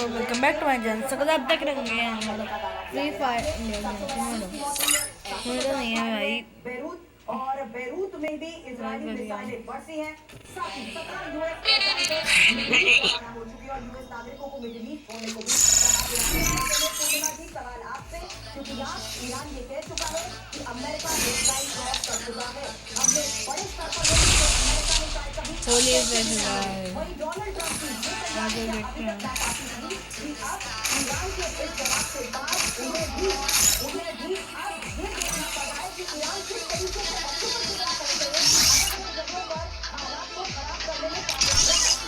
Welcome back to my channel. So अब तक रख गए हैं फ्री फायर नहीं है भाई। और बेरूत में भी इजरायली मिसाइलें बरसी हैं। साथ ही 17 यूएस हो चुकी है और यूएस नागरिकों को मिडल ईस्ट होने को भी पूर्णिमा जी सवाल आपसे, क्योंकि यहाँ ईरान ये कह चुका है कि अमेरिका डेडलाइन क्रॉस कर चुका है। हमने बड़े स्तर पर अमेरिका ने शायद कभी वही डोनाल्ड ट्रंप की अभी तक बात आती रही कि अब ईरान के इस जवाब के बाद उन्हें भी अब ये देखना पड़ रहा है कि ईरान किस तरीके से अच्छे पर जुड़ा करते हैं अलग अलग जगहों पर हालात को खराब करने में कामयाब है।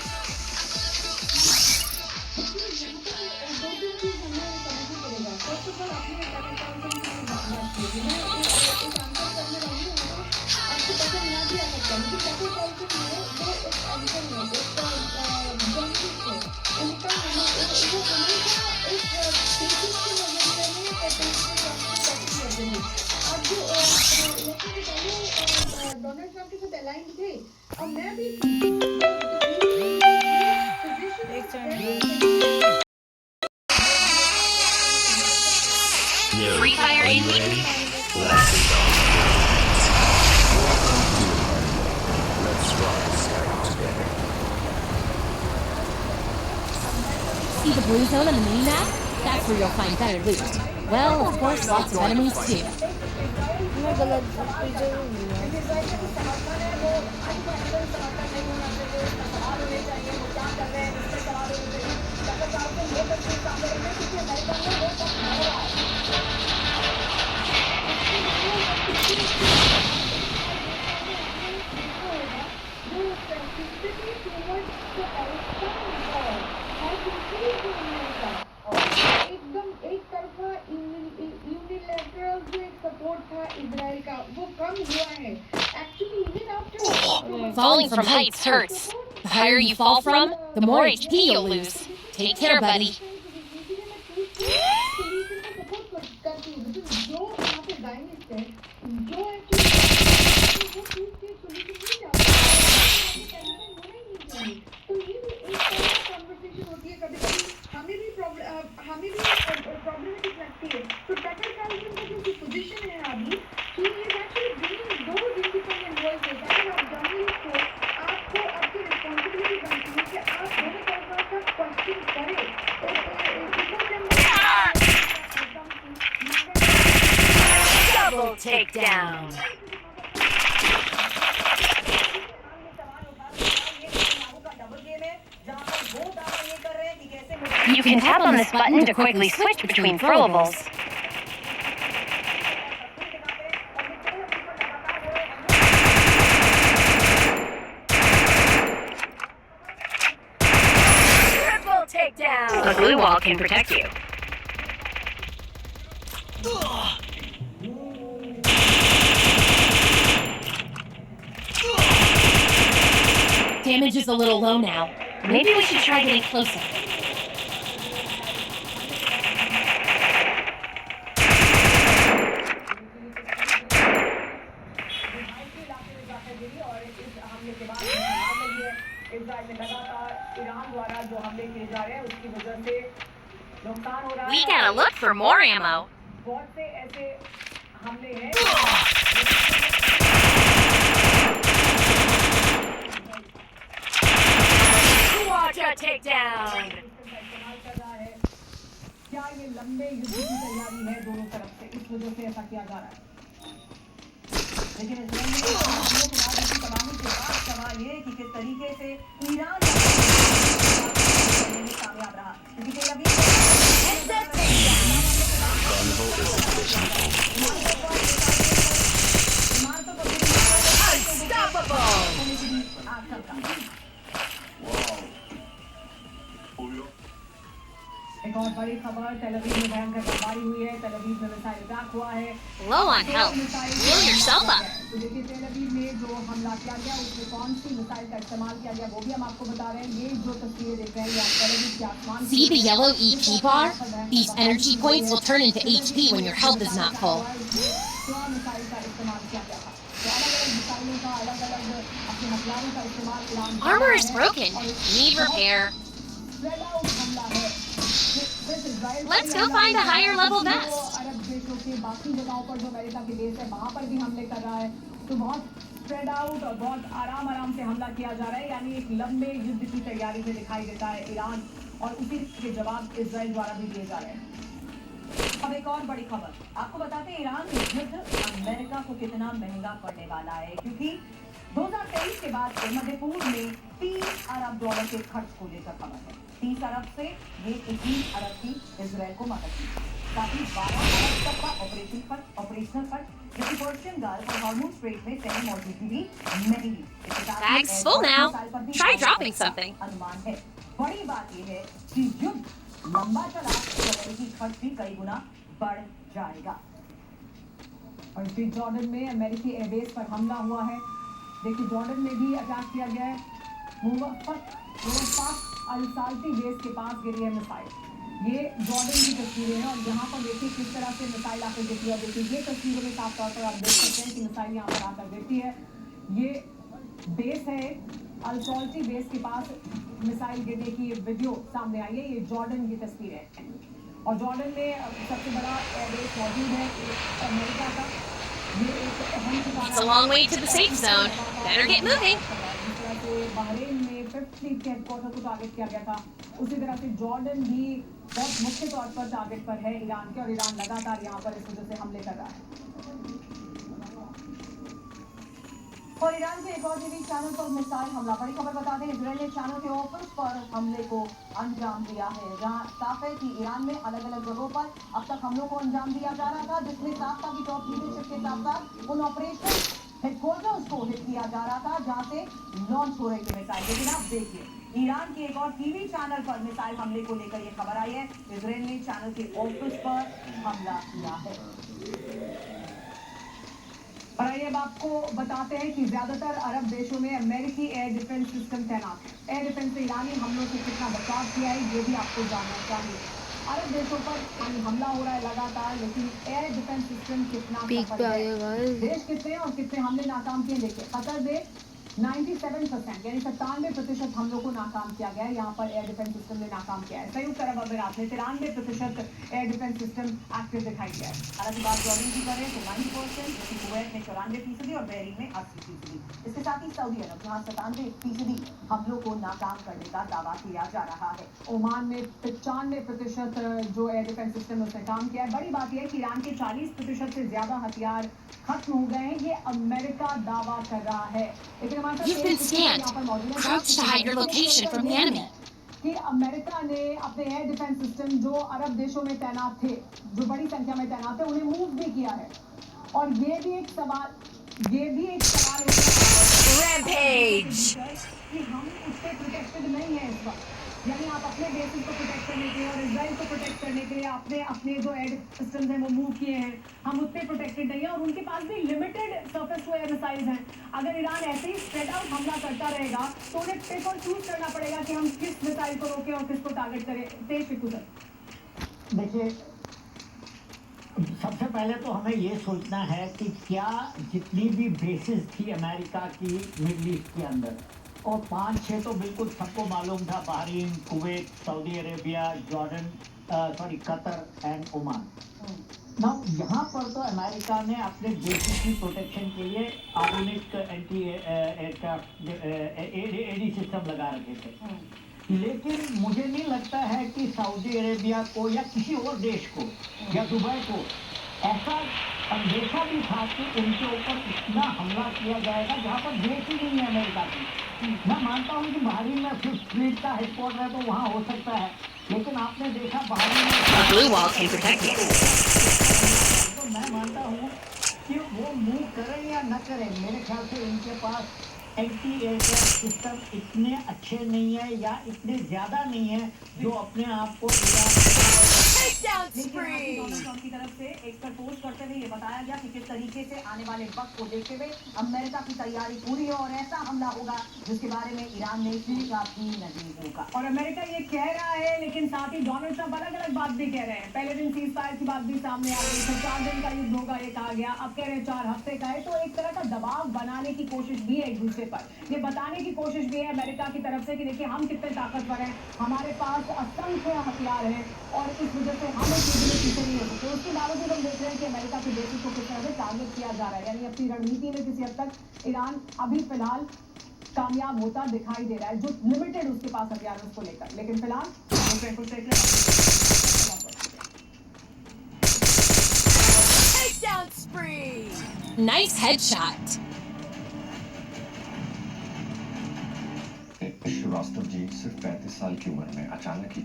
डोनाल्ड ट्रंप के साथ अलाइन थे और मैं भी Free Fire Indy. Let's rock Skype together. See the blue zone on the mini-map? That's where you'll find better loot. Well, of course, lots of enemies too. एकदम एक तरफा यूनिलैटरल जो एक सपोर्ट था इजराइल का वो कम हुआ है actually even after Falling from heights hurts. The higher you fall from, the more HP you'll lose. Take care, buddy. हमें भी प्रॉब्लमेटिक लगती है तो टकर कार्लसन का जो पोजीशन है अभी he is actually bringing those independent voices. अगर आप जर्नलिस्ट हो आपको आपकी रिस्पॉन्सिबिलिटी बनती है कि आप दोनों तरफा का क्वेश्चन करें Double takedown. You can tap on this button to quickly switch between throwables. Triple takedown. A glue wall can protect you. Damage is a little low now. Maybe we should try getting closer. We gotta look for more ammo. Quadra takedown. क्या ये लंबे युद्ध की तैयारी है दोनों तरफ से, इस वजह से ऐसा किया जा रहा है। लेकिन इसराइल के तबाही के बाद सवाल ये कि किस तरीके से ईरान कामयाब रहा, क्योंकि तेल अवीव एक और बड़ी खबर, तेल अवीव में भयंकर बमबारी हुई है। तेल अवीव में मिसाइल अटैक हुआ है। Low on health. Heal yourself up. तो देखिए तेल अवीव में जो हमला किया गया उसमें कौन सी मिसाइल का इस्तेमाल किया गया वो भी हम आपको बता रहे हैं। ये जो तस्वीरें देख रहे हैं ये आप तेल अवीव के आसमान See the yellow EP bar? These energy points will turn into HP when your health is not full. Missile का इस्तेमाल किया गया था। तो अलग अलग मिसाइलों का अलग अलग अपने हथियारों का इस्तेमाल Iran Armor is broken. Need repair. Spread out हमला है। सिर्फ Israel Let's go find a higher level जो vest. अरब देशों के बाकी जगहों पर जो अमेरिका के बेस है वहां पर भी हमले कर रहा है। तो बहुत स्प्रेड आउट और बहुत आराम से हमला किया जा रहा है, यानी एक लंबे युद्ध की तैयारी में दिखाई देता है ईरान, और उसी के जवाब इजराइल द्वारा भी दिए जा रहे हैं। अब एक और बड़ी खबर आपको बताते हैं, ईरान युद्ध अमेरिका को कितना महंगा पड़ने वाला है, क्योंकि 2023 के बाद से मध्य पूर्व में 30 अरब डॉलर के खर्च को लेकर खबर है। 30 अरब से ये 21 अरब की इजराइल को मदद की, साथ ही 12 अरब तक का ऑपरेशनल खर्च, जबकि पर्शियन गल्फ और हार्मोन स्ट्रेट में सैन्य मौजूदगी भी महंगी। Bag's full now. Try dropping something. अनुमान है। बड़ी बात यह है कि युद्ध लंबा चला तो अमेरिकी खर्च भी कई गुना बढ़ जाएगा। और इसी जॉर्डन में अमेरिकी एयरबेस पर हमला हुआ है। देखिए जॉर्डन में भी अटैक किया गया है। मुवफ़्फ़क़ अल-साल्ती बेस के पास गिरी है मिसाइल। ये जॉर्डन की तस्वीरें हैं और यहाँ पर देखिए किस तरह से मिसाइल आकर गिरती है। देखिए ये तस्वीरों में साफ तौर पर आप देख सकते हैं कि मिसाइल यहाँ पर आकर गिरती है। ये बेस है अल-साल्ती बेस के पास मिसाइल गिरने की वीडियो सामने आई है। ये जॉर्डन की तस्वीर है और जॉर्डन में सबसे बड़ा एयरबेस मौजूद है अमेरिका का। ये एक अहम ठिकाना It's a long way to the safe zone. Better get moving. जिस तरह से बहरीन में 5th फ्लीट के हेडक्वार्टर को टारगेट किया गया था, उसी तरह से जॉर्डन भी बहुत मुख्य तौर पर टारगेट पर है ईरान के, और ईरान लगातार यहाँ पर इस वजह से हमले कर रहा है। और ईरान के एक और टीवी चैनल पर मिसाइल हमला। बड़ी खबर बता दें, इजराइल ने चैनल के ऑफिस पर हमले को अंजाम दिया है, जहां साफ है कि ईरान में अलग अलग जगहों पर अब तक हमलों को अंजाम दिया जा रहा था, जिसमें साफ था कि टॉप लीडरशिप के साथ साथ उन ऑपरेशन हेडक्वार्टर्स को हिट किया जा रहा था जहां से लॉन्च हो रही थी मिसाइल। लेकिन आप देखिए ईरान के एक और टीवी चैनल पर मिसाइल हमले को लेकर ये खबर आई है, इजराइल ने चैनल के ऑफिस पर हमला किया है। और आइए अब आपको बताते हैं कि ज्यादातर अरब देशों में अमेरिकी एयर डिफेंस सिस्टम तैनात है। एयर डिफेंस ने ईरानी हमलों से कितना बचाव किया है ये भी आपको जानना चाहिए। अरब देशों पर हमला हो रहा है लगातार, लेकिन एयर डिफेंस सिस्टम कितना सफल है, देश कितने और कितने हमले नाकाम किए। देखिए कतर देश 97% यानी 97% हमलों को नाकाम किया गया है, यहाँ पर एयर डिफेंस सिस्टम ने नाकाम किया है। संयुक्त अरब अमीरात ने 93% एयर डिफेंस सिस्टम एक्टिव दिखाई दिया है। हालांकि बात जॉर्डन की करें तो 90%, जबकि कुवैत में 94% और बहरीन में 80%। इसके साथ ही सऊदी अरब जहाँ 97% हमलों को नाकाम करने का दावा किया जा रहा है। ओमान में 95% जो एयर डिफेंस सिस्टम उसने काम किया है। बड़ी बात यह है कि ईरान के 40% से ज्यादा हथियार खत्म हो गए हैं, ये अमेरिका दावा कर रहा है। लेकिन You've been scanned. Crouch to hide your location from the enemy. कि अमेरिका ने अपने एयर डिफेंस सिस्टम जो अरब देशों में तैनात थे, जो बड़ी संख्या में तैनात थे, उन्हें मूव भी किया है। और ये भी एक सवाल Rampage. कि हम उससे प्रोटेक्टेड नहीं है इस वक्त, यानी आप अपने बेसिस को प्रोटेक्ट करने के लिए और इजराइल को प्रोटेक्ट करने के लिए आपने अपने जो एयर सिस्टम्स हैं वो मूव किए हैं, हम उतने प्रोटेक्टेड नहीं है और उनके पास भी limited surface to air missiles हैं। अगर ईरान ऐसे ही स्प्रेड आउट हमला करता रहेगा तो उन्हें पिक और चूज करना पड़ेगा कि हम किस मिसाइल को रोकें और किसको टारगेट करें। तेज फिकू सर, देखिए सबसे पहले तो हमें ये सोचना है कि क्या जितनी भी बेसिस थी अमेरिका की मिडल ईस्ट के अंदर, और 5-6 तो बिल्कुल सबको मालूम था, Bahrain, Kuwait, Saudi Arabia, Jordan, Qatar and Oman. ना यहाँ पर तो अमेरिका ने अपने बेसिस की प्रोटेक्शन के लिए आधुनिक एंटी एयरक्राफ्ट एडी सिस्टम लगा रखे थे। लेकिन मुझे नहीं लगता है कि सऊदी अरेबिया को या किसी और देश को या दुबई को ऐसा अंदेशा भी था कि उनके ऊपर इतना हमला किया जाएगा जहाँ पर देश ही नहीं है अमेरिका की। मैं मानता हूँ कि बहरीन में 5th फ्लीट का हेडक्वार्टर है तो वहाँ हो सकता है, लेकिन आपने देखा बहरीन में Blue wall can protect you. तो मैं मानता हूँ कि वो मूव करें या न करें, मेरे ख्याल से उनके पास एंटी एयरक्राफ्ट सिस्टम इतने अच्छे नहीं है या इतने ज्यादा नहीं है जो अपने आप को की तरफ से एक पर पोस्ट करते हुए ये बताया गया कि किस तरीके से आने वाले वक्त को देखते हुए अमेरिका की तैयारी पूरी है और ऐसा हमला होगा जिसके बारे में ईरान ने सोचा भी नहीं होगा। और अमेरिका ये कह रहा है, लेकिन साथ ही डोनाल्ड ट्रंप अलग अलग बात भी कह रहे हैं। पहले दिन सीज फायर की बात भी सामने आ गई, 4 दिन का युद्ध होगा ये कहा गया, अब कह रहे हैं 4 हफ्ते का है। तो एक तरह का दबाव बनाने की कोशिश भी है एक दूसरे पर ये बताने की कोशिश भी है अमेरिका की तरफ से कि देखिए हम कितने ताकतवर हैं, हमारे पास असंख्य हथियार हैं और इस वजह से हम एक दूसरे के पीछे नहीं हो सकते। उसके बावजूद हम देख रहे हैं कि अमेरिका के बेसिस को किस तरह से टारगेट किया जा रहा है, यानी अपनी रणनीति में किसी हद तक ईरान अभी फिलहाल कामयाब होता दिखाई दे रहा है, जो लिमिटेड उसके पास हथियार है उसको लेकर। लेकिन फिलहाल Takedown spree! Nice headshot. Srivastava ji सिर्फ 35 साल की उम्र में अचानक ही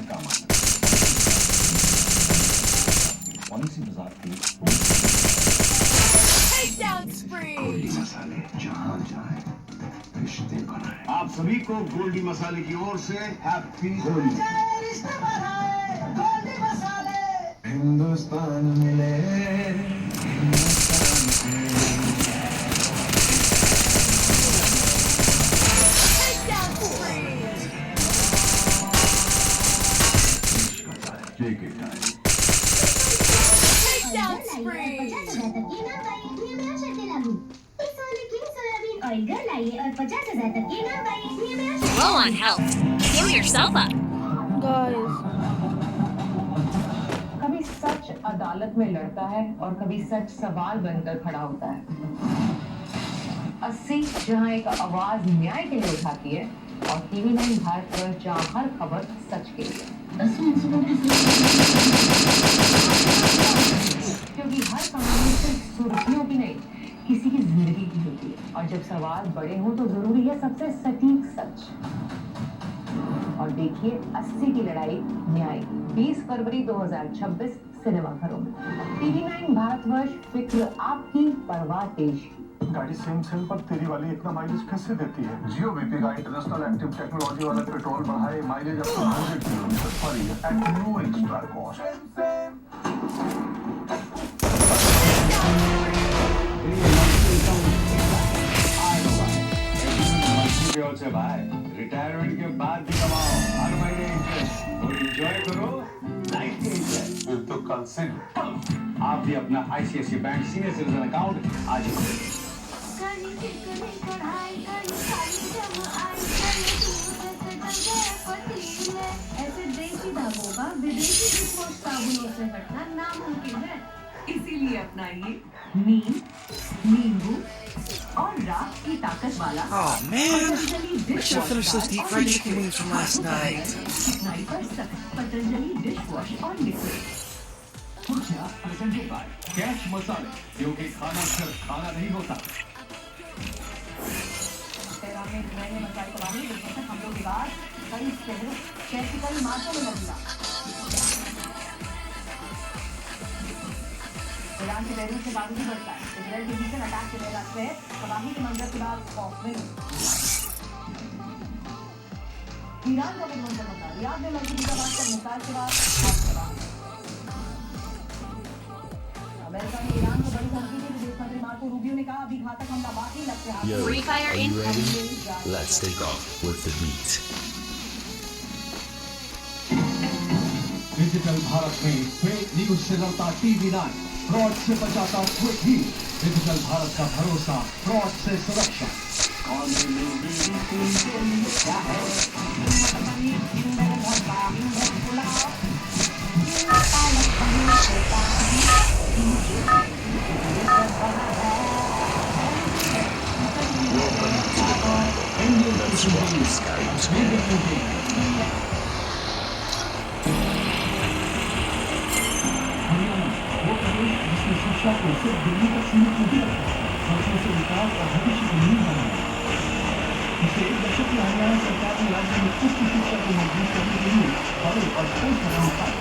काम आता कौन सी बाजार की Takedown spree! मसाले जहाँ जाए रिश्ते बनाए। आप सभी को गोल्डी मसाले की ओर से हैप्पी होली। हिंदुस्तान मिले Takedown spree! Takedown spree! Low on health. Heal yourself up. Guys कभी सच अदालत में लड़ता है और कभी सच सवाल बनकर खड़ा होता है। 80 जहां एक आवाज न्याय के लिए उठाती है और TV9 भारत पर जहां हर खबर सच के लिए। क्योंकि हर कहानी सिर्फ सुर्खियों की नहीं, किसी की जिंदगी की होती है और जब सवाल बड़े हों तो जरूरी है सबसे सटीक सच। और देखिए 80 की लड़ाई न्याय 20 फरवरी 2026 सिनेमाघरों में। TV9 भारतवर्ष फिक्र आपकी परवाह देश की। गाड़ी सेम पर तेरी वाली इतना माइलेज कैसे देती है? जियो बीपी का इंटरनेशनल एक्टिव टेक्नोलॉजी वाला पेट्रोल बढ़ाए mileage up to 100 kilometre per year at no extra cost. से भाई रिटायरमेंट के बाद भी कमाओ, हर महीने इंटरेस्ट और एंजॉय करो लाइफ के इंजॉय। तो कल से आप भी अपना ICICI bank senior citizen account आज ही खोलें। ऐसे देसी धागों का विदेशी डिशवॉश साबुनों से हटना नामुमकिन है। इसीलिए अपनाइए नीम, नींबू और राख की ताकत वाला Oh man, I should have finished those deep fried chicken wings from last night. चिकनाई पर सख्त पतंजलि डिशवॉश और लिक्विड। कैश मसाले, क्योंकि खाना सिर्फ खाना नहीं होता। तेरा में नए मसाले को बाहर देखने तक हम लोग विवाद कई शहरों कैसे कई मासों में लगेगा। ईरान के बैरूत से बारूदी बढ़ता है, इजराइल के भीषण अटैक के दौरान से तबाही के मंजर के बाद खौफ में ईरान का विध्वंसक होता है। रियाद में मजबूती का बात कर मिसाल के बाद अमेरिका ने ईरान को बड़ी धमकी दी। विदेश मंत्री मार्को रूबियो ने कहा अभी घातक हमला बाकी लगते हैं। Yo, are you ready? Let's take off with the beat. Digital Bharat में फेक न्यूज से लड़ता TV9, फ्रॉड से बचाता क्विक ही। डिजिटल भारत का भरोसा, फ्रॉड से सुरक्षा। Let's rock the sky together. शिक्षा को सिर्फ दिल्ली का सीमित नहीं रखा, बल्कि उसे विकास और भविष्य की नींव बनाया। पिछले एक दशक में हरियाणा सरकार ने राज्य में उच्च शिक्षा को मजबूत करने के लिए बड़े और ठोस कदम उठाए।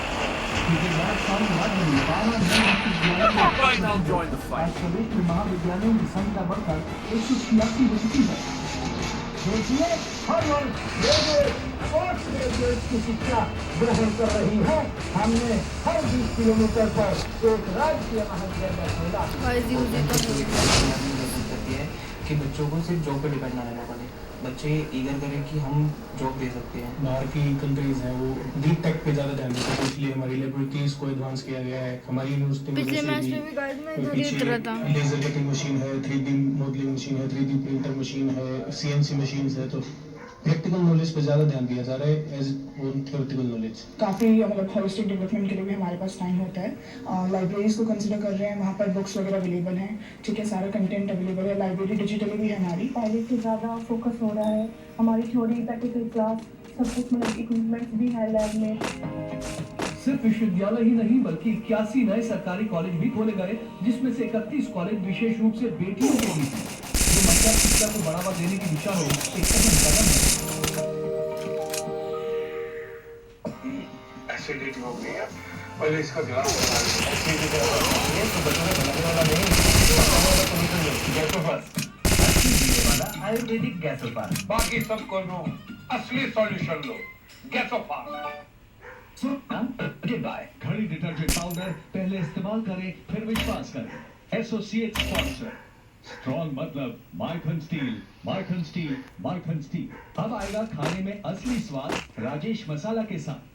पिछले 12 साल में राज्य में 12 नए विश्वविद्यालय आज प्रदेश में महाविद्यालयों की संख्या बढ़कर 186 हो चुकी है। देखिए हर वर्ष स्पोर्ट्स ग्रेजुएट की शिक्षा ग्रहण कर रही है। हमने हर 20 किलोमीटर पर एक राजकीय महाविद्यालय खोला। गाइस यूज इट करती है कि बच्चों को सिर्फ जॉब पे डिपेंड ना रहना पड़े। बच्चे ईगर करें कि हम जॉब दे सकते हैं। बाहर की कंट्रीज हैं वो डीप टेक पे ज़्यादा ध्यान देते हैं, इसलिए हमारी लेबोरेटरीज को एडवांस किया गया है। हमारी यूनिवर्सिटी में पिछले मैच में भी गाइड में खरीद रहा था। लेजर कटिंग मशीन है, 3D मॉडलिंग मशीन है, 3D प्रिंटर मशीन है, CNC मशीन्स है, तो प्रैक्टिकल नॉलेज पे ज़्यादा ध्यान दिया जा रहा है एज ऑन थ्योरेटिकल नॉलेज। काफ़ी मतलब होलिस्टिक डेवलपमेंट के लिए भी हमारे पास टाइम होता है। लाइब्रेरीज को कंसिडर कर रहे हैं, वहाँ पर बुक्स वगैरह अवेलेबल हैं, ठीक है, सारा कंटेंट अवेलेबल है। लाइब्रेरी डिजिटली भी है हमारी। पहले से ज़्यादा फोकस हो रहा है, हमारी थ्योरी प्रैक्टिकल क्लास सब कुछ, मतलब इक्विपमेंट्स भी है लैब में। सिर्फ विश्वविद्यालय ही नहीं बल्कि 81 नए सरकारी कॉलेज भी खोले गए, जिसमें से 31 कॉलेज विशेष रूप से बेटियों के लिए हैं। ये महिला शिक्षा को बढ़ावा देने की दिशा में एक अहम कदम है। एसिडिटी हो गई है, पहले इसका गिलास आयुर्वेदिक गैसोफार, बाकी सब को लो, असली सॉल्यूशन लो, गैसोफार। बाय घड़ी डिटर्जेंट पाउडर पहले इस्तेमाल करें फिर विश्वास करें। एसोसिएट स्पॉन्सर स्ट्रॉन्ग मतलब Maithan steel, Maithan steel, Maithan steel. अब आएगा खाने में असली स्वाद राजेश मसाला के साथ।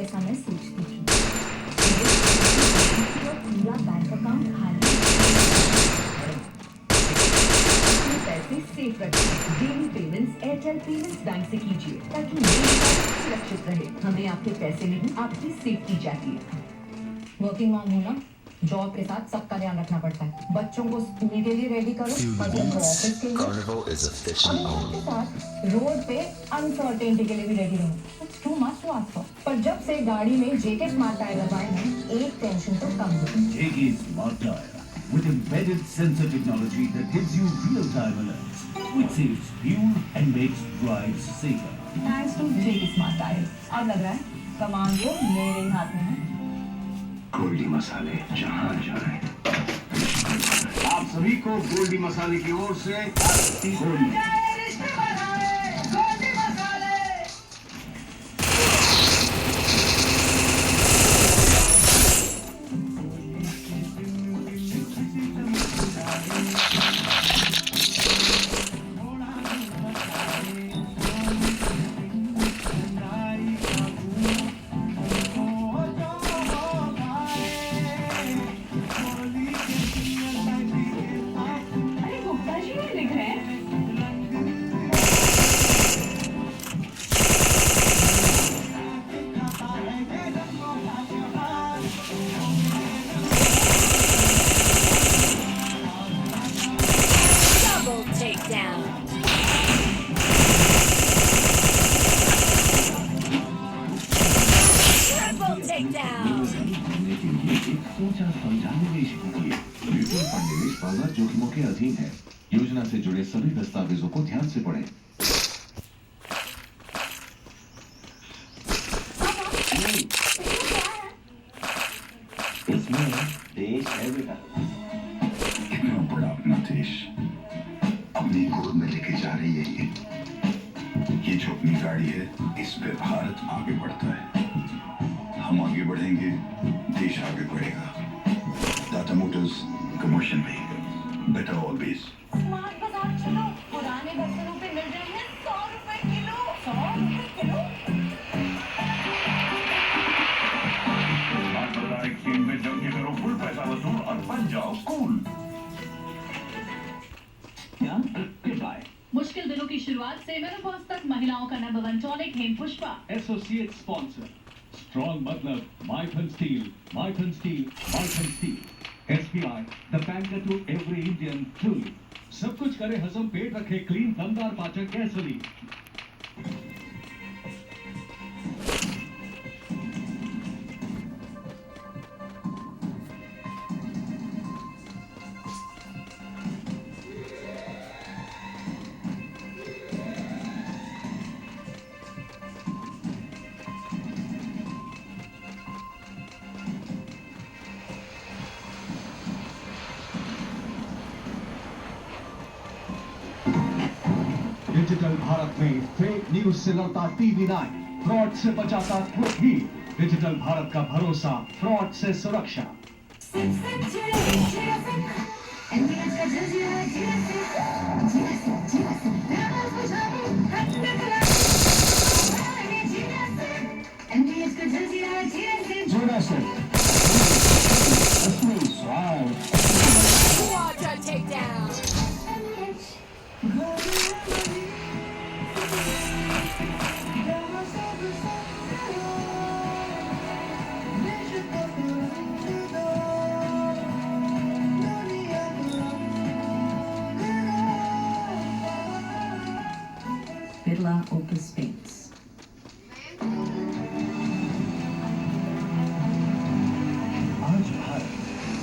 ऐसा मैं सोचती थी। पूरा बैंक अकाउंट खाली, पैसे सेफ रखें। Daily payments Airtel payments bank से कीजिए ताकि सुरक्षित रहे। हमें आपके पैसे नहीं, आपकी सेफ्टी चाहिए। वर्किंग मॉम हो ना, जॉब के साथ सबका ध्यान रखना पड़ता है। बच्चों को स्कूल के लिए रेडी करो, हस्बैंड को ऑफिस के लिए, Carnival is officially के on. साथ रोड पे अनसर्टेनिटी के लिए भी रेडी रहो। It's too much to ask for। पर जब से गाड़ी में जेके स्मार्ट टायर लगाए हैं, एक टेंशन तो कम हुई। JK Smart Tire with embedded sensor technology that gives you real-time alerts, which saves fuel and makes drives safer. Thanks to JK Smart Tire। अब लग रहा है कमान वो मेरे हाथ में है। गोल्डी मसाले जहाँ जाए। आप सभी को गोल्डी मसाले की ओर से होली। अरे गुप्ता जी लिख रहे हैं। Double takedown. Triple takedown. सोचा समझा निवेश कीजिए। म्यूचुअल फंड निवेश बाजार जोखिमों के अधीन है। योजना से जुड़े सभी दस्तावेजों को ध्यान से पढ़ें। इसमें देश है बेटा। कितना बड़ा अपना देश अपनी गोद में लेके जा रही है ये जो अपनी गाड़ी है, इस पे भारत आगे बढ़ता है। हम आगे बढ़ेंगे, देश आगे बढ़ेगा। Tata Motors commercial vehicle, better always. Smart बाजार चलो, पुराने बर्तनों पे मिल रहे हैं 100 रुपए किलो। 100 रुपए किलो। स्मार्ट बाजार एक्सचेंज में जम के करो फुल पैसा वसूल और बन जाओ कूल। बाय मुश्किल दिनों की शुरुआत से मेनोपॉज तक महिलाओं का number 1 tonic Hempushpa. Associate sponsor strong मतलब Maithan steel, Maithan steel, Maithan steel. SBI the banker to every Indian truly. सब कुछ करे हजम, पेट रखे क्लीन, दमदार पाचक गैसोलीन। डिजिटल भारत में फेक न्यूज से लड़ता TV9, फ्रॉड से बचाता खुद ही। डिजिटल भारत का भरोसा, फ्रॉड से सुरक्षा। Birla Opus Paints। आज भारत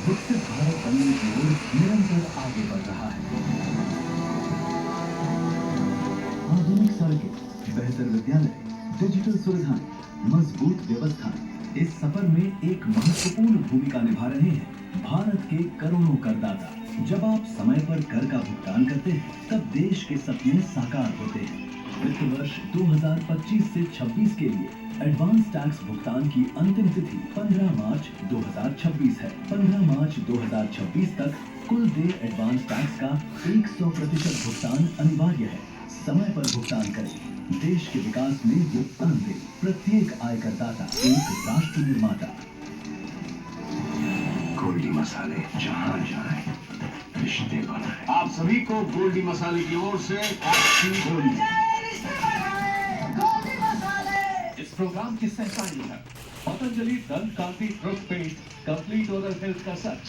विकसित भारत बनने की ओर निरंतर आगे बढ़ रहा है। आधुनिक सड़कें, बेहतर विद्यालय, डिजिटल सुविधाएं, मजबूत व्यवस्था इस सफर में एक महत्वपूर्ण भूमिका निभा रहे हैं भारत के करोड़ों करदाता। जब आप समय पर कर का भुगतान करते हैं, तब देश के सपने साकार होते हैं। वित्त वर्ष 2025 से 26 के लिए एडवांस टैक्स भुगतान की अंतिम तिथि 15 मार्च 2026 है। 15 मार्च 2026 तक कुल देय एडवांस टैक्स का 100% भुगतान अनिवार्य है। समय पर भुगतान करें, देश के विकास में योगदान दें। प्रत्येक आयकरदाता एक राष्ट्र निर्माता। गोल्डी मसाले जहाँ जाए रिश्ते बनाए। आप सभी को गोल्डी मसाले की ओर से आपकी होली। इस प्रोग्राम की सहकारी है पतंजलि दंत कांति टूथपेस्ट, कंप्लीट ओरल हेल्थ का सच।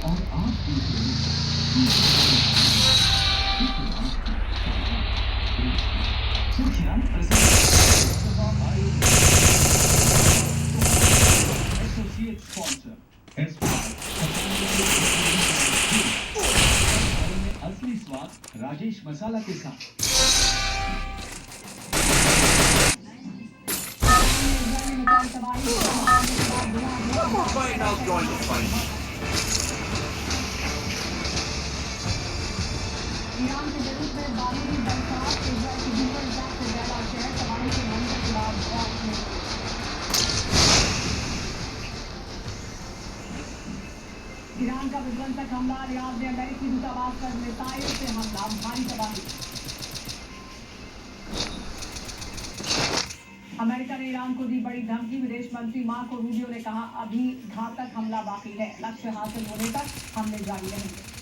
और आप Associate sponsor असली स्वाद राजेश मसाला के साथ। ईरान के जरूरत में बारूदी बरसात इजराइल की भीषण जंग से ज्यादा शहर तबाही के मंजर के बाद खौफ में। ईरान का विध्वंसक हमला, रियाद में अमेरिकी दूतावास पर मिसाइल से हमला, भारी तबाही। अमेरिका ने ईरान को दी बड़ी धमकी, विदेश मंत्री मार्को रूबियो ने कहा अभी घातक हमला बाकी है, लक्ष्य हासिल होने तक हमले जारी रहेंगे।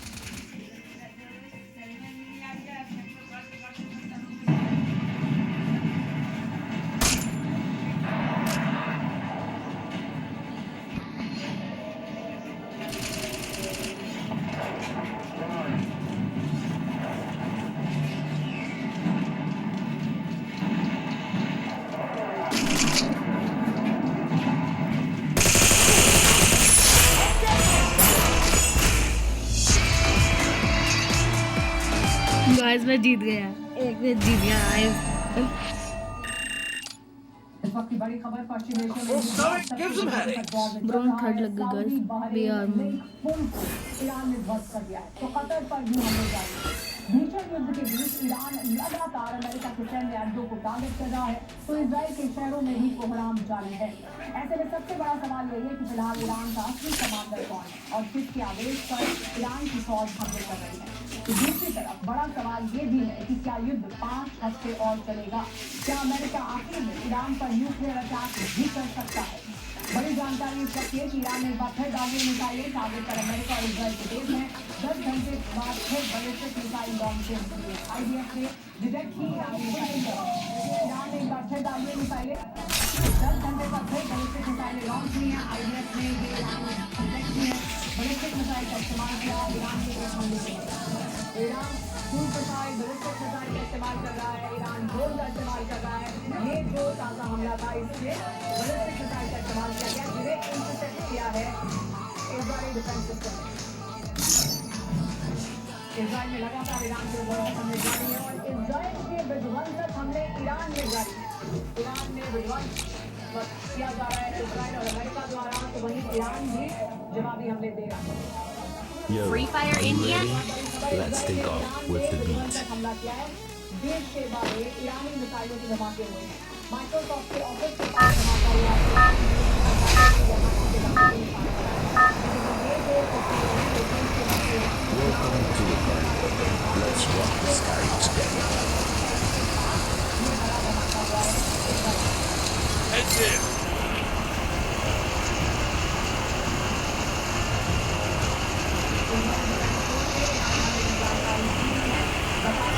गाइस मैं जीत गया, एक में जीत गया गाइस। इस वक्त की बड़ी खबर पश्चिम एशिया में ब्राउन थर्ड लग गई गाइस, बिहार में ईरान ने ध्वस्त कर दिया है, तो कतर पर भी हमले जारी हैं। भीषण युद्ध के बीच ईरान लगातार अमेरिका के सैन्य अड्डों को टारगेट कर रहा है, तो इजराइल के शहरों में भी कोहराम जारी है। ऐसे में सबसे बड़ा सवाल यही है कि फिलहाल ईरान का असली कमांडर कौन है और किसके आदेश पर ईरान की फौज हमले कर रही है। तो दूसरी तरफ बड़ा सवाल ये भी है कि क्या युद्ध 5 हफ्ते और चलेगा? क्या अमेरिका आखिर में ईरान पर न्यूक्लियर अटैक भी कर सकता है? बड़ी जानकारी इस वक्त है कि ईरान ने एक बार फिर दागे मिसाइलें टारगेट पर अमेरिका और इजराइल के देश में 10 घंटे बाद फिर बैलिस्टिक मिसाइल लॉन्चिंग की। IDF ने डिटेक्ट की ईरानी मिसाइल। ईरान ने एक बार फिर दागे मिसाइलें 10 घंटे बाद फिर बैलिस्टिक मिसाइलें लॉन्च की हैं। IDF ने ये डिटेक्ट की है, बैलिस्टिक मिसाइल का इस्तेमाल किया ईरान के एक हमले के बाद। Iran cruise missile, ballistic missile का इस्तेमाल कर रहा है, ईरान ड्रोन का इस्तेमाल कर रहा है। ये जो ताज़ा हमला था इससे बैलिस्टिक मिसाइल का इस्तेमाल किया गया, जिन्हें इंटरसेप्ट किया है इजरायली डिफेंस सिस्टम ने। इजराइल में लगातार ईरान के ऊपर हमले जारी हैं और इजराइल के विध्वंसक हमले ईरान में जारी हैं। किया जा रहा है इजराइल और अमेरिका द्वारा, तो वहीं ईरान भी जवाबी हमले दे रहा है। Yo, Free Fire are you India? ready? Let's take off with the beat. हमला किया है, देश के बारे ईरानी मिसाइलों के धमाके हुए हैं। माइक्रोसॉफ्ट के ऑफिस के पास धमाका हुआ है। Welcome to the party. Let's rock the sky together. Heads in.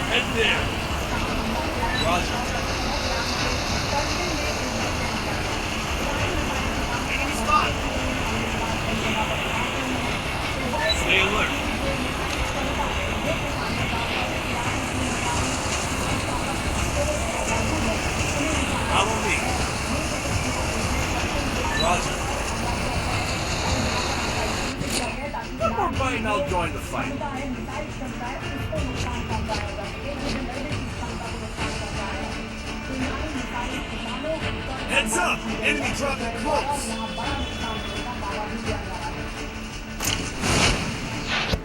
Head there. Roger. Enemy spot. Stay alert. Follow me. Roger. One more bite and I'll join the fight. Heads up! Enemy dropping close!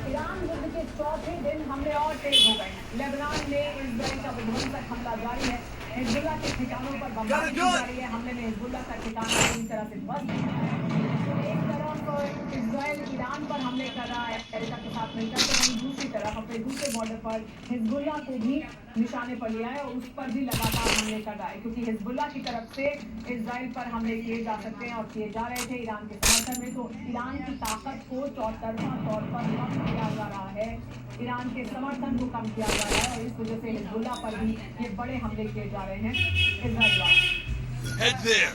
Iran युद्ध के चौथे दिन हमले और तेज हो गए। Lebanon में Israel का विध्वंसक हमला जारी है। हिजबुल्लाह के ठिकानों पर बमबारी की जा रही है। हमले में हिजबुल्लाह का ठिकाना पूरी तरह से ध्वस्त है। एक तरफ इजराइल ईरान पर हमले कर रहा है अमेरिका के साथ मिलकर, तो वहीं दूसरी तरफ अपने दूसरे बॉर्डर पर हिजबुल्लाह को भी निशाने पर लिया है और उस पर भी लगातार हमले कर रहा है, क्योंकि हिजबुल्लाह की तरफ से इजराइल पर हमले किए जा सकते हैं और किए जा रहे थे ईरान के समर्थन में। तो ईरान की ताकत को चौतरफा तौर पर कम किया जा रहा है, ईरान के समर्थन को कम किया जा रहा है और इस वजह से हिजबुल्लाह पर भी ये बड़े हमले किए जा रहे हैं इजराइल द्वारा। Head there.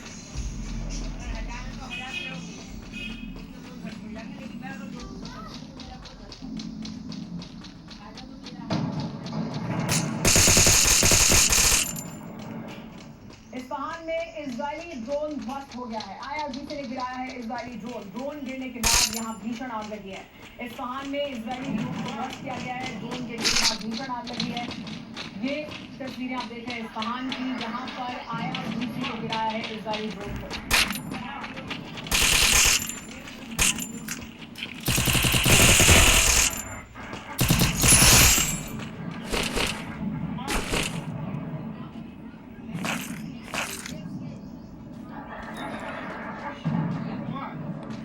इस्फहान में इजरायली ड्रोन ध्वस्त हो गया है। IRGC ने गिराया है इजरायली ड्रोन गिरने के बाद यहाँ भीषण आग लगी है। इस्फहान में इजरायली ड्रोन को ध्वस्त किया गया है, ड्रोन गिरने के बाद भीषण आग लगी है। ये तस्वीरें आप देख रहे हैं इस्फहान की, जहाँ पर IRGC ने गिराया है इजरायली ड्रोन को।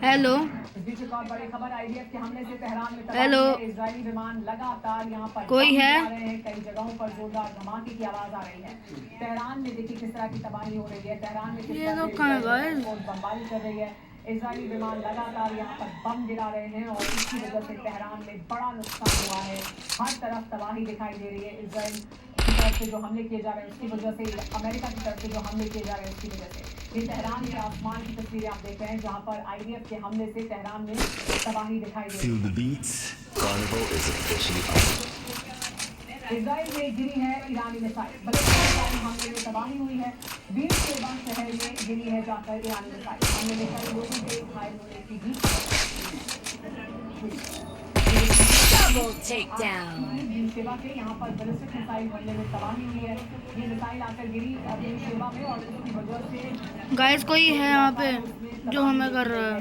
हेलो इस बीच एक और बड़ी खबर, IDF के हमले से तेहरान में हेलो। इजरायली विमान लगातार यहाँ पर कोई बम है? गिरा रहे हैं। कई जगहों पर जोरदार धमाके की आवाज आ रही है। तेहरान में देखिए किस तरह की तबाही हो रही है। तेहरान में किस ये तरह लोग से कहाँ इजराइल गए? बमबारी कर रही है। इजरायली विमान लगातार यहाँ पर बम गिरा रहे हैं और इसकी वजह से तेहरान में बड़ा नुकसान हुआ है। हर तरफ तबाही दिखाई दे रही है। इजराइल की तरफ से जो हमले किए जा रहे हैं उसकी वजह से, अमेरिका की तरफ से जो हमले किए जा रहे हैं उसकी वजह से। ये तेहरान के आसमान की तस्वीरें आप देख रहे हैं, जहाँ पर IDF के हमले से तेहरान में तबाही दिखाई दे रही Feel है। the beats. Carnival is officially on. Israel में गिरी है ईरानी मिसाइल। बलूचिस्तान हमले में तबाही हुई है। बीर शेबा शहर में गिरी है जाकर ईरानी मिसाइल। हमले में कई लोगों के घायल होने की भी Double takedown. बीर शेबा के यहाँ पर बैलिस्टिक मिसाइल हमले में तबाही हुई है। ये मिसाइल आकर गिरी बीर शेबा में और उसकी वजह से गाइस कोई है यहाँ पे जो हमें कर रहा है।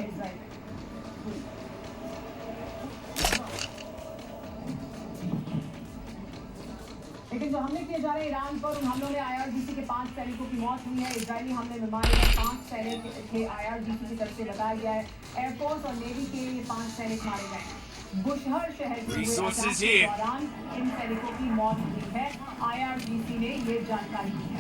लेकिन जो हमले किए जा रहे हैं ईरान पर, उन हमलों में IRGC के 5 सैनिकों की मौत हुई है। इजरायली हमले में मारे गए 5 सैनिक थे IRGC की तरफ से लगाया गया है। एयरफोर्स और नेवी के ये 5 सैनिक मारे गए हैं। बुशहर शहर के Resources के here. दौरान इन सैनिकों की मौत हुई है। IRGC ने ये जानकारी दी है।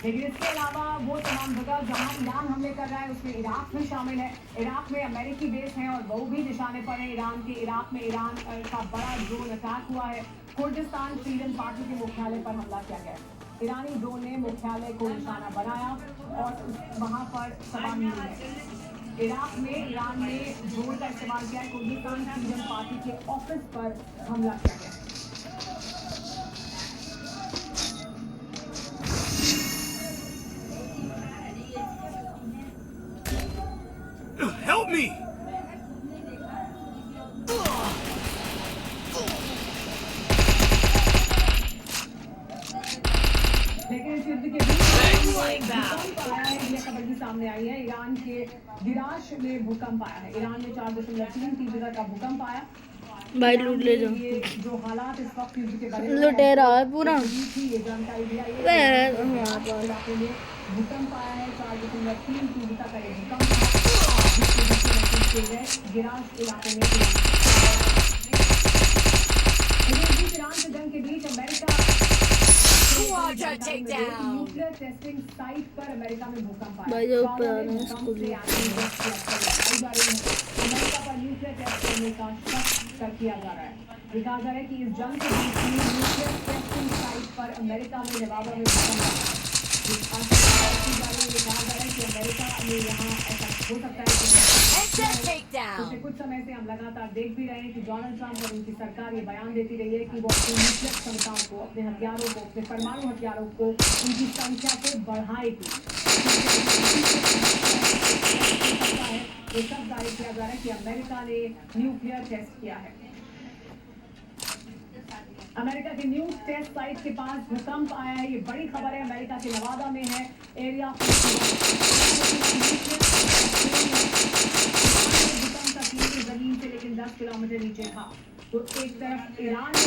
लेकिन इसके अलावा वो तमाम जगह जहां ईरान हमले कर रहा है उसमें इराक भी शामिल है। इराक में अमेरिकी बेस हैं और वो भी निशाने पर है ईरान के। इराक में ईरान का बड़ा ड्रोन अटैक हुआ है। कुर्दिस्तान फ्रीडम पार्टी के मुख्यालय पर हमला किया गया। ईरानी ड्रोन ने मुख्यालय को निशाना बनाया और वहां पर तबाही हुई है। इराक में ईरान ने ड्रोन का इस्तेमाल किया है। कुर्दिस्तान फ्रीडम पार्टी के ऑफिस पर हमला किया गया। Help me! है। ईरान के गिराश में भूकंप आया है। ईरान में 4.3 तीव्रता का भूकंप आया। भाई लूट ले जाओ। ये जो हालात इस वक्त के बने लुटेरा है पूरा। ये जानकारी दिया इलाके में भूकंप आया है। 4.3 तीव्रता का ये भूकंप गिराश इलाके में। ईरान से जंग के बीच अमेरिका न्यूक्लियर टेस्टिंग साइट पर अमेरिका में भूकंप आया। अमेरिका पर न्यूक्लियर टेस्ट करने का शक किया जा रहा है। कहा जा रहा है कि इस जंग के बीच न्यूक्लियर टेस्टिंग साइट पर अमेरिका में नेवादा में भूकंप आया। कहा जा रहा है कि अमेरिका में यहाँ ऐसा हो सकता है कि पिछले कुछ समय से हम लगातार देख भी रहे हैं कि डोनाल्ड ट्रंप और उनकी सरकार ये बयान देती रही है कि वो अपनी न्यूक्लियर क्षमताओं को, अपने हथियारों को, अपने परमाणु हथियारों को, उनकी संख्या को बढ़ाएगी। ये सब जाहिर किया जा रहा है कि अमेरिका ने न्यूक्लियर टेस्ट किया है। अमेरिका के न्यूज टेस्ट साइट के पास भूकंप आया है। ये बड़ी खबर है। अमेरिका के नवादा में है एरिया। भूकंप का केंद्र जमीन से लेकिन 10 किलोमीटर नीचे था। तो एक तरफ ईरान में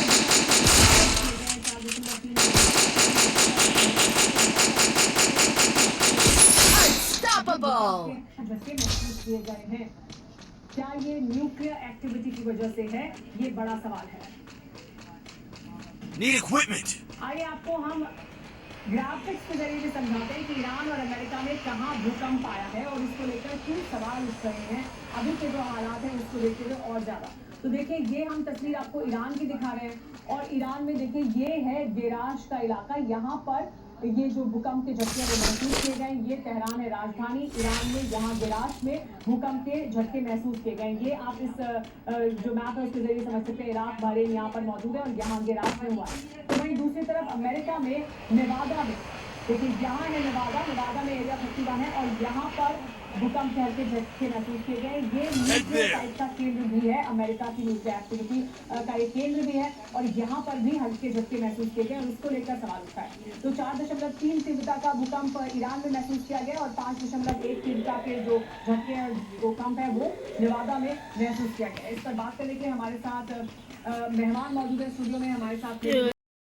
झटके महसूस किए गए हैं। क्या ये न्यूक्लियर एक्टिविटी की वजह से है? ये बड़ा सवाल है। Need equipment. आइए आपको हम ग्राफिक्स के जरिए भी समझाते हैं कि ईरान और अमेरिका में कहाँ भूकंप आया है और इसको लेकर क्यों सवाल उठ रहे हैं। अभी के जो हालात हैं उसको देखते हुए और ज्यादा। तो देखिए ये हम तस्वीर आपको ईरान की दिखा रहे हैं और ईरान में देखिए ये है गेराश का इलाका। यहाँ पर ये जो भूकंप के झटके वो महसूस किए गए। ये तेहरान है राजधानी ईरान में। यहाँ गिराश में भूकंप के झटके महसूस किए गए। ये आप इस जो मैप है उसके जरिए समझ सकते हैं। इराक बहरीन यहाँ पर मौजूद है और यहाँ गिराश में हुआ है। तो वहीं दूसरी तरफ अमेरिका में नेवादा में देखिए यहाँ है नेवादा में एरिया 51 है और यहाँ पर भूकंप के हल्के झटके महसूस किए गए। ये न्यूक्लियर साइट का केंद्र भी है। अमेरिका की न्यूक्लियर एक्टिविटी का एक केंद्र भी है और यहाँ पर भी हल्के झटके महसूस किए गए और उसको लेकर सवाल उठा है। तो 4.3 तीव्रता का भूकंप ईरान में महसूस किया गया और 5.1 तीव्रता के जो झटके भूकंप है वो नेवादा में महसूस किया गया। इस पर बात करने के लिए हमारे साथ मेहमान मौजूद है स्टूडियो में। हमारे साथ